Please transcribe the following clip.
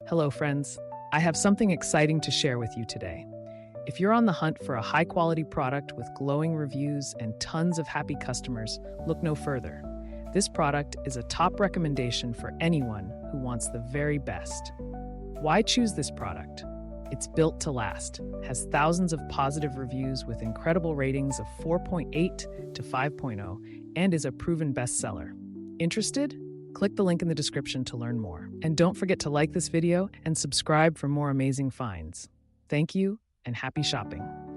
Hello, friends. I have something exciting to share with you today. If you're on the hunt for a high quality product with glowing reviews and tons of happy customers, look no further. This product is a top recommendation for anyone who wants the very best. Why choose this product? It's built to last, has thousands of positive reviews with incredible ratings of 4.8 to 5.0, and is a proven bestseller. Interested? Click the link in the description to learn more. And don't forget to like this video and subscribe for more amazing finds. Thank you and happy shopping.